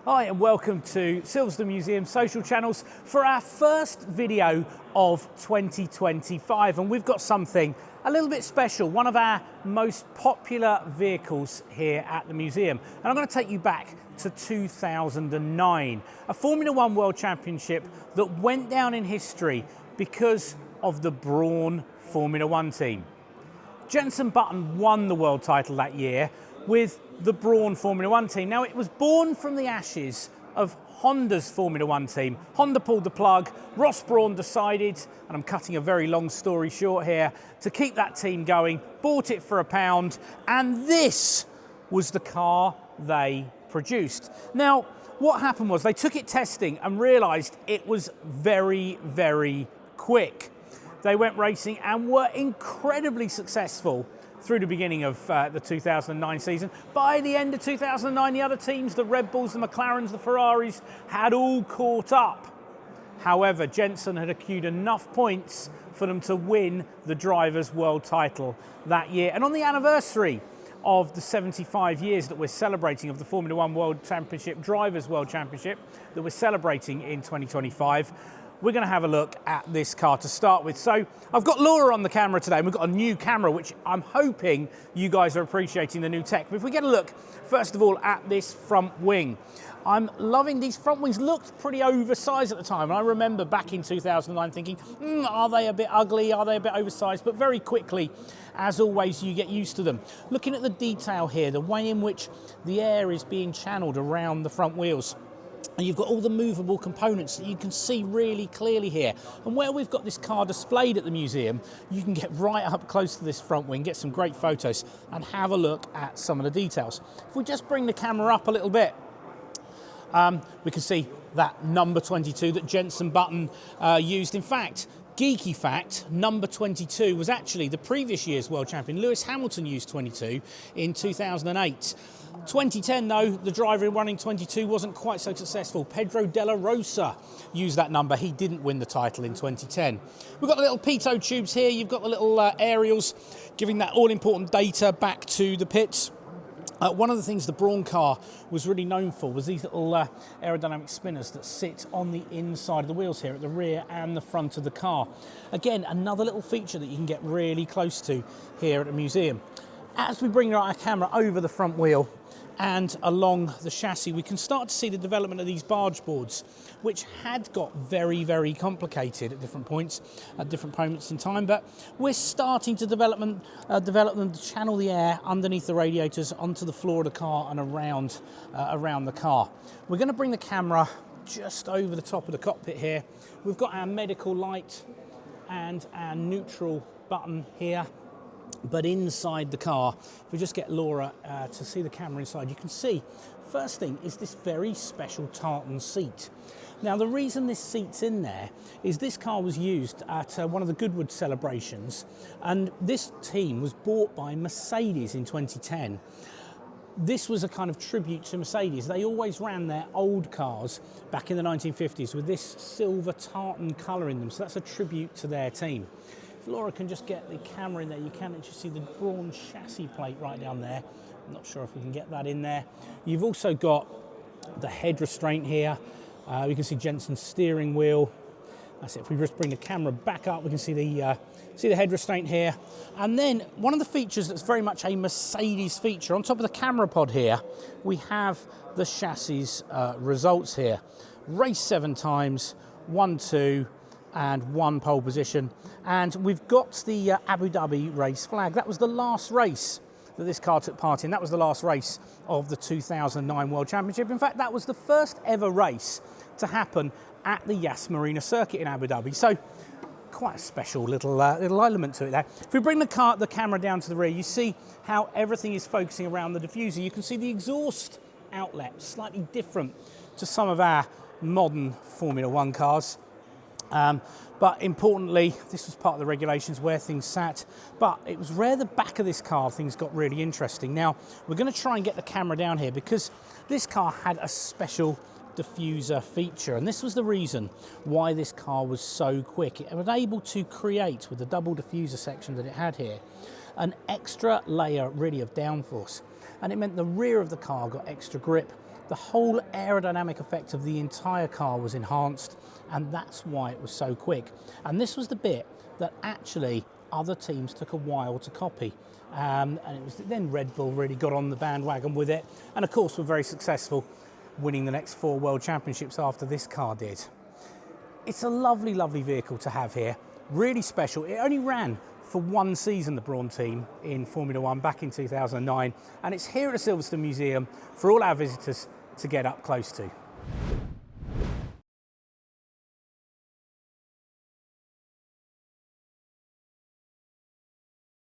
Hi and welcome to Silverstone Museum social channels for our first video of 2025, and we've got something a little bit special, one of our most popular vehicles here at the museum, and I'm going to take you back to 2009, a Formula One World Championship that went down in history because of the Brawn Formula One team. Jenson Button won the world title that year with the Brawn Formula One team. Now, it was born from the ashes of Honda's Formula One team. Honda pulled the plug. Ross Brawn decided, and I'm cutting a very long story short here, to keep that team going, bought it for £1, and this was the car they produced. Now, what happened was they took it testing and realised it was very, very quick. They went racing and were incredibly successful through the beginning of the 2009 season. By the end of 2009, the other teams, the Red Bulls, the McLarens, the Ferraris, had all caught up. However, Jenson had accrued enough points for them to win the Drivers' World title that year. And on the anniversary of the 75 years that we're celebrating of the Formula One World Championship, Drivers' World Championship, that we're celebrating in 2025, we're going to have a look at this car to start with. So I've got Laura on the camera today, and we've got a new camera, which I'm hoping you guys are appreciating the new tech. But if we get a look, first of all, at this front wing, I'm loving these front wings. Looked pretty oversized at the time. And I remember back in 2009 thinking, are they a bit ugly? Are they a bit oversized? But very quickly, as always, you get used to them. Looking at the detail here, the way in which the air is being channeled around the front wheels. And you've got all the movable components that you can see really clearly here. And where we've got this car displayed at the museum, you can get right up close to this front wing, get some great photos, and have a look at some of the details. If we just bring the camera up a little bit, we can see that number 22 that Jenson Button used. In fact, geeky fact, number 22 was actually the previous year's world champion. Lewis Hamilton used 22 in 2008. 2010, though, the driver running 22 wasn't quite so successful. Pedro Della Rosa used that number. He didn't win the title in 2010. We've got the little pitot tubes here. You've got the little aerials giving that all-important data back to the pits. One of the things the Brawn car was really known for was these little aerodynamic spinners that sit on the inside of the wheels here at the rear and the front of the car. Again, another little feature that you can get really close to here at the museum. As we bring our camera over the front wheel and along the chassis, we can start to see the development of these barge boards, which had got very, very complicated at different points, at different moments in time. But we're starting to develop them to channel the air underneath the radiators onto the floor of the car and around the car. We're going to bring the camera just over the top of the cockpit here. We've got our medical light and our neutral button here. But inside the car, if we just get Laura to see the camera inside, you can see, first thing is this very special tartan seat. Now, the reason this seat's in there is this car was used at one of the Goodwood celebrations, and this team was bought by Mercedes in 2010. This was a kind of tribute to Mercedes. They always ran their old cars back in the 1950s with this silver tartan colour in them, so that's a tribute to their team. If Laura can just get the camera in there, you can actually see the Brawn chassis plate right down there. I'm not sure if we can get that in there. You've also got the head restraint here. We can see Jenson's steering wheel. That's it. If we just bring the camera back up, we can see the head restraint here. And then one of the features that's very much a Mercedes feature, on top of the camera pod here, we have the chassis results here. Race 7 times, 1, 2, and 1 pole position. And we've got the Abu Dhabi race flag. That was the last race that this car took part in. That was the last race of the 2009 World Championship. In fact, that was the first ever race to happen at the Yas Marina circuit in Abu Dhabi. So quite a special little element to it there. If we bring the camera down to the rear, you see how everything is focusing around the diffuser. You can see the exhaust outlet, slightly different to some of our modern Formula One cars. But importantly, this was part of the regulations where things sat, but it was rare the back of this car things got really interesting. Now, we're going to try and get the camera down here because this car had a special diffuser feature, and this was the reason why this car was so quick. It was able to create, with the double diffuser section that it had here, an extra layer really of downforce, and it meant the rear of the car got extra grip the whole aerodynamic effect of the entire car was enhanced, and that's why it was so quick. And this was the bit that actually other teams took a while to copy. And it was then Red Bull really got on the bandwagon with it, and of course were very successful, winning the next 4 World Championships after this car did. It's a lovely, lovely vehicle to have here, really special. It only ran for 1 season, the Brawn team, in Formula 1 back in 2009, and it's here at the Silverstone Museum for all our visitors to get up close to.